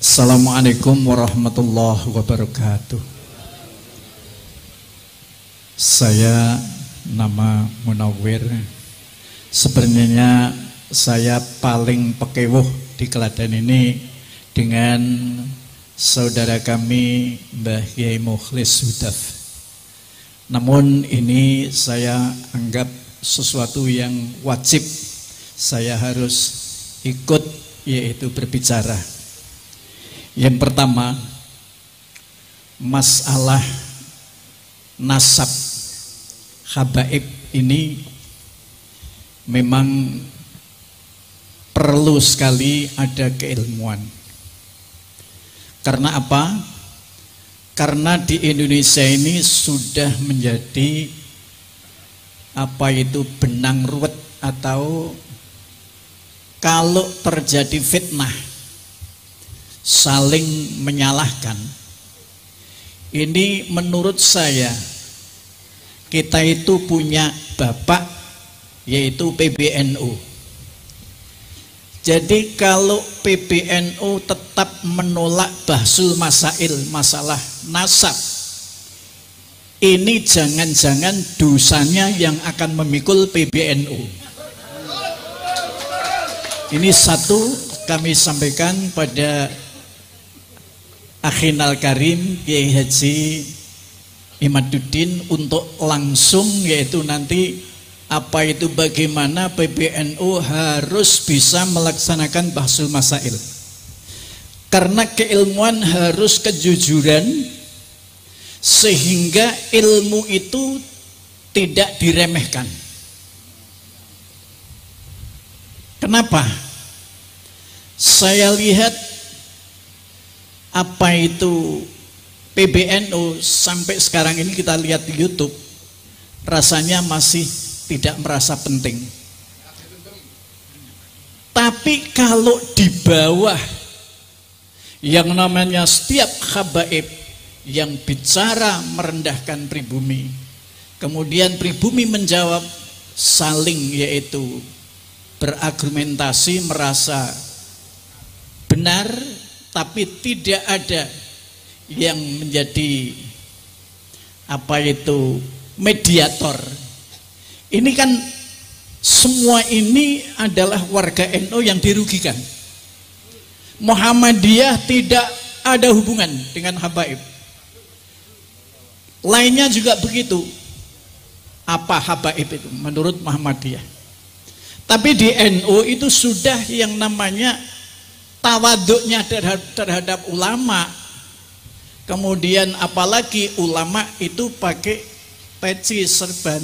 Assalamualaikum warahmatullahi wabarakatuh. Saya nama Munawir. Sebenarnya saya paling pekewuh di Klaten ini dengan saudara kami Mbah Yai Mukhlis Hudaf. Namun ini saya anggap sesuatu yang wajib saya harus ikut, yaitu berbicara. Yang pertama, masalah nasab habaib ini memang perlu sekali ada keilmuan. Karena apa? Karena di Indonesia ini sudah menjadi apa itu benang ruwet, atau kalau terjadi fitnah saling menyalahkan, ini menurut saya kita itu punya bapak, yaitu PBNU. Jadi kalau PBNU tetap menolak bahsul masail, masalah nasab, ini jangan-jangan dosanya yang akan memikul PBNU. Ini satu kami sampaikan pada Akhinal Karim Kiai Haji Imaduddin untuk langsung, yaitu nanti apa itu bagaimana PBNU harus bisa melaksanakan bahsul masail. Karena keilmuan harus kejujuran, sehingga ilmu itu tidak diremehkan. Kenapa? Saya lihat apa itu PBNU sampai sekarang ini, kita lihat di YouTube, rasanya masih tidak merasa penting. Tapi kalau di bawah yang namanya setiap habaib yang bicara merendahkan pribumi, kemudian pribumi menjawab, saling yaitu berargumentasi merasa benar, tapi tidak ada yang menjadi apa itu mediator. Ini kan semua ini adalah warga NU yang dirugikan. Muhammadiyah tidak ada hubungan dengan habaib. Lainnya juga begitu. Apa habaib itu menurut Muhammadiyah? Tapi di NU itu sudah yang namanya tawaduknya terhadap ulama. Kemudian apalagi ulama itu pakai peci serban.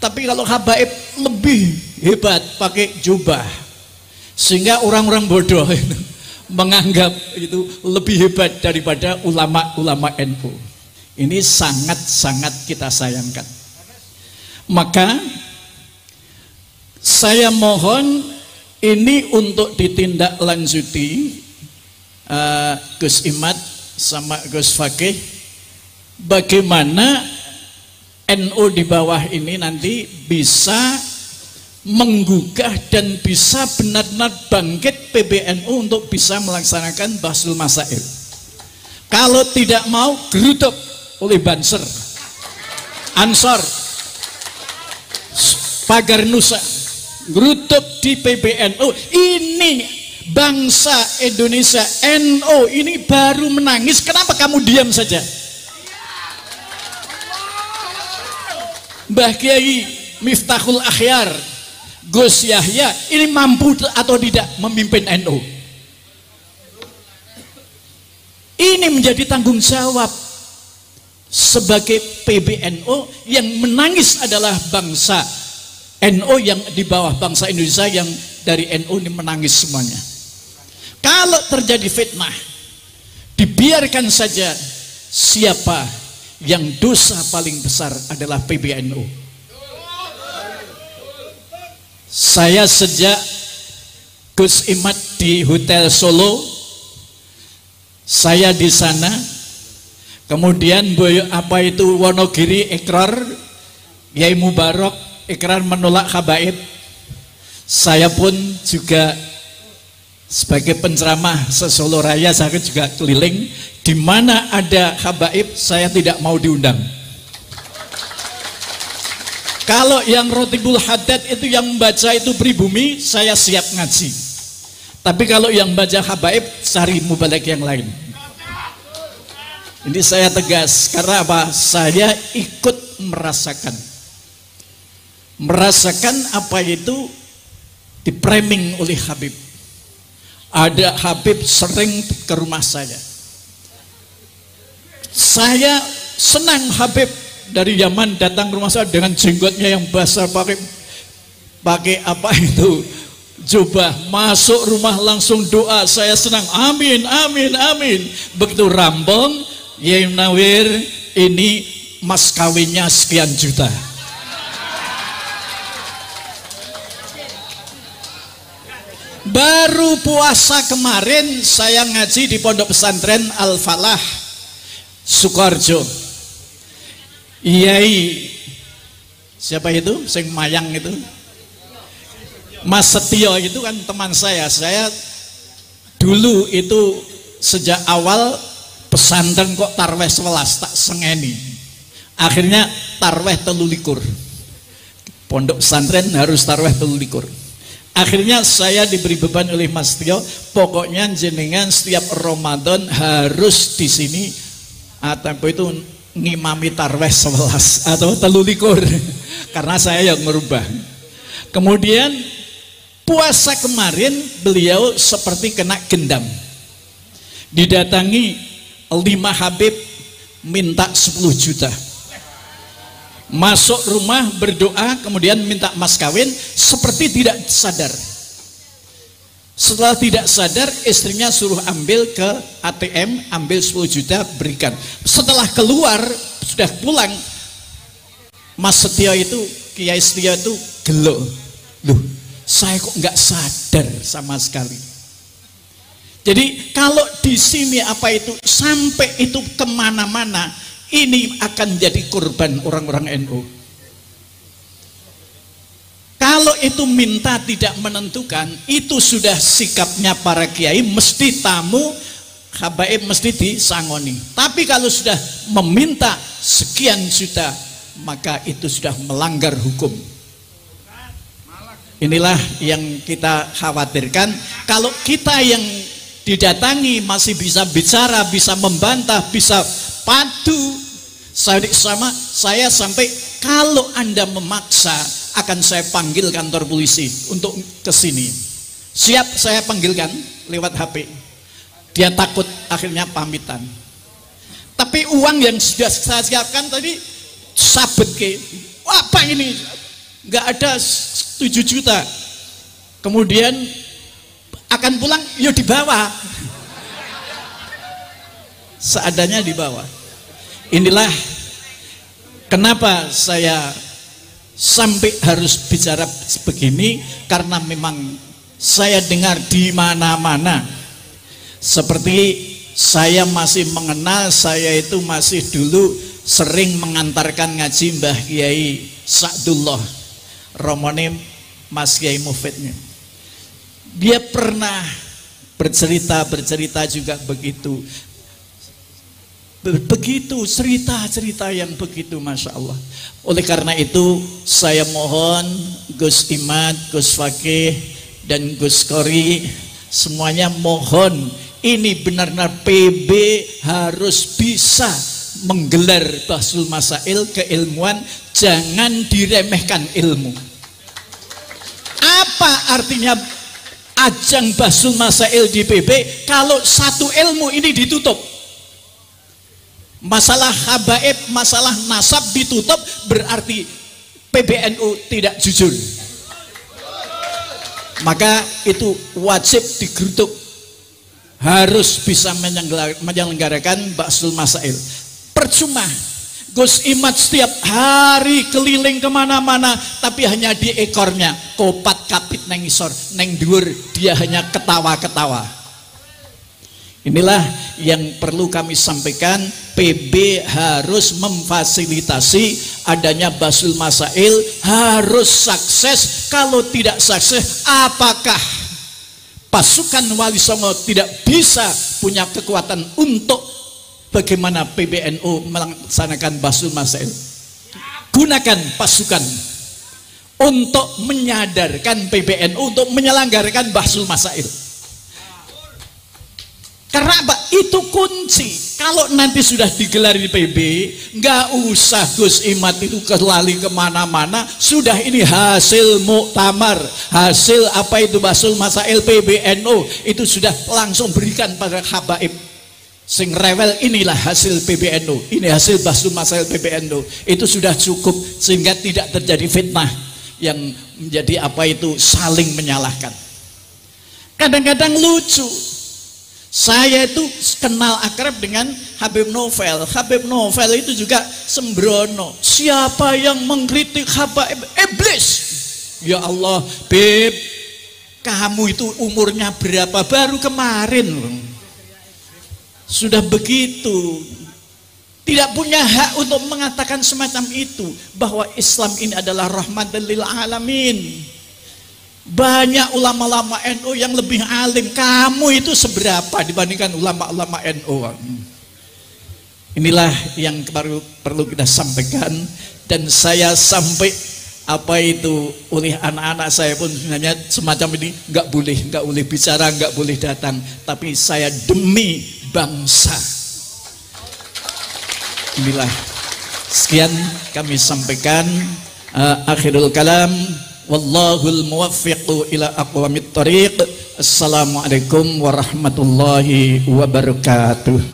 Tapi kalau habaib lebih hebat, pakai jubah, sehingga orang-orang bodoh itu menganggap itu lebih hebat daripada ulama-ulama NU. Ini sangat-sangat kita sayangkan. Maka saya mohon ini untuk ditindaklanjuti Gus Imad sama Gus Fakih, bagaimana NU di bawah ini nanti bisa menggugah dan bisa benar-benar bangkit PBNU untuk bisa melaksanakan bahsul masail. Kalau tidak mau, gerutuk oleh Banser, Ansor, Pagar Nusa, gerutuk di PBNU. Ini bangsa Indonesia, NU ini baru menangis. Kenapa kamu diam saja? Mbah Kiai Miftahul Akhyar, Gus Yahya, ini mampu atau tidak memimpin NU? Ini menjadi tanggung jawab sebagai PBNU. Yang menangis adalah bangsa NU yang di bawah bangsa Indonesia, yang dari NU ini menangis semuanya. Kalau terjadi fitnah, dibiarkan saja. Siapa yang dosa paling besar adalah PBNU. Saya sejak Gus Imad di Hotel Solo, saya di sana. Kemudian apa itu Wonogiri ikrar, Yai Mubarak ikrar menolak habaib. Saya pun juga Sebagai penceramah se-Solo Raya saya juga keliling, di mana ada habaib saya tidak mau diundang. Kalau yang Rotibul Haddad itu yang membaca itu pribumi, saya siap ngaji. Tapi kalau yang baca habaib, cari mubalek yang lain. Ini saya tegas, karena apa? Saya ikut merasakan apa itu di-framing oleh Habib. Ada Habib sering ke rumah saya. Saya senang Habib dari Yaman datang ke rumah saya dengan jenggotnya yang basah, pakai apa itu, jubah, masuk rumah langsung doa. Saya senang, amin, amin, amin. Begitu rampung, ya Nawir, ini mas kawinnya sekian juta. Baru puasa kemarin saya ngaji di pondok pesantren Al-Falah Sukoharjo. Iyai siapa itu? Sing Mayang itu, Mas Setio itu kan teman saya. Saya dulu itu sejak awal pesantren kok tarweh 11 tak sengeni. Akhirnya tarweh 13. Pondok pesantren harus tarweh 13. Akhirnya saya diberi beban oleh Mas Tio, pokoknya jenengan setiap Ramadan harus di sini atau itu ngimami tarweh 11 atau 13 karena saya yang merubah. Kemudian puasa kemarin beliau seperti kena gendam, didatangi 5 Habib minta 10 juta. Masuk rumah berdoa, kemudian minta mas kawin, seperti tidak sadar. Setelah tidak sadar, istrinya suruh ambil ke ATM, ambil 10 juta berikan. Setelah keluar, sudah pulang, Mas Setio itu, Kiai Setio itu gelo. Loh, saya kok nggak sadar sama sekali. Jadi kalau di sini apa itu sampai itu kemana-mana, ini akan jadi korban orang-orang NU. Kalau itu minta tidak menentukan, itu sudah sikapnya para kiai, mesti tamu habaib mesti disangoni. Tapi kalau sudah meminta sekian juta, maka itu sudah melanggar hukum. Inilah yang kita khawatirkan. Kalau kita yang didatangi masih bisa bicara, bisa membantah, bisa padu saya sampai kalau Anda memaksa akan saya panggil kantor polisi untuk kesini. Siap saya panggilkan lewat HP. Dia takut, akhirnya pamitan. Tapi uang yang sudah saya siapkan tadi sabet ke, apa ini? Nggak ada 7 juta. Kemudian akan pulang, yuk dibawa. Seadanya dibawa. Inilah kenapa saya sampai harus bicara begini, karena memang saya dengar di mana-mana. Seperti saya masih mengenal, saya itu masih dulu sering mengantarkan ngaji Mbah Kiai Sa'dullah Romone, Mas Kiai Mufidnya. Dia pernah bercerita juga begitu cerita-cerita yang begitu, Masya Allah. Oleh karena itu saya mohon Gus Imad, Gus Fakih dan Gus Kori semuanya mohon, ini benar-benar PB harus bisa menggelar bahsul masail keilmuan, jangan diremehkan ilmu. Apa artinya ajang bahsul masail di PB kalau satu ilmu ini ditutup? Masalah habaib, masalah nasab ditutup, berarti PBNU tidak jujur. Maka itu wajib digeruduk, harus bisa menyelenggarakan bahsul masail. Percuma Gus Imad setiap hari keliling kemana-mana, tapi hanya di ekornya kopat kapit neng isor, neng dhuwur dia hanya ketawa-ketawa. Inilah yang perlu kami sampaikan. PB harus memfasilitasi adanya bahsul masail, harus sukses. Kalau tidak sukses, apakah pasukan Wali Songo tidak bisa punya kekuatan untuk bagaimana PBNU melaksanakan Bahsul Masail. Gunakan pasukan untuk menyadarkan PBNU untuk menyelenggarakan Bahsul Masail. Karena apa? Itu kunci. Kalau nanti sudah digelar di PB, nggak usah Gus Imad itu kelali kemana-mana. Sudah ini hasil muktamar, hasil apa itu Bahsul Masail PBNU, itu sudah langsung berikan pada habaib. Sing rewel, inilah hasil PBNU, ini hasil Bahsul Masail PBNU. Itu sudah cukup sehingga tidak terjadi fitnah yang menjadi apa itu saling menyalahkan. Kadang-kadang lucu. Saya itu kenal akrab dengan Habib Novel. Habib Novel itu juga sembrono. Siapa yang mengkritik Habib? Iblis. Ya Allah, Beb, kamu itu umurnya berapa? Baru kemarin. Sudah begitu. Tidak punya hak untuk mengatakan semacam itu. Bahwa Islam ini adalah rahmatan lil alamin. Banyak ulama-ulama NU yang lebih alim. Kamu itu seberapa dibandingkan ulama-ulama NU? Inilah yang perlu kita sampaikan. Dan saya sampai apa itu oleh anak-anak saya pun sebenarnya semacam ini nggak boleh bicara, nggak boleh datang. Tapi saya demi bangsa. Inilah sekian kami sampaikan. Akhirul kalam. Wallahul muwaffiqu ila aqwamit thariq. Assalamualaikum warahmatullahi wabarakatuh.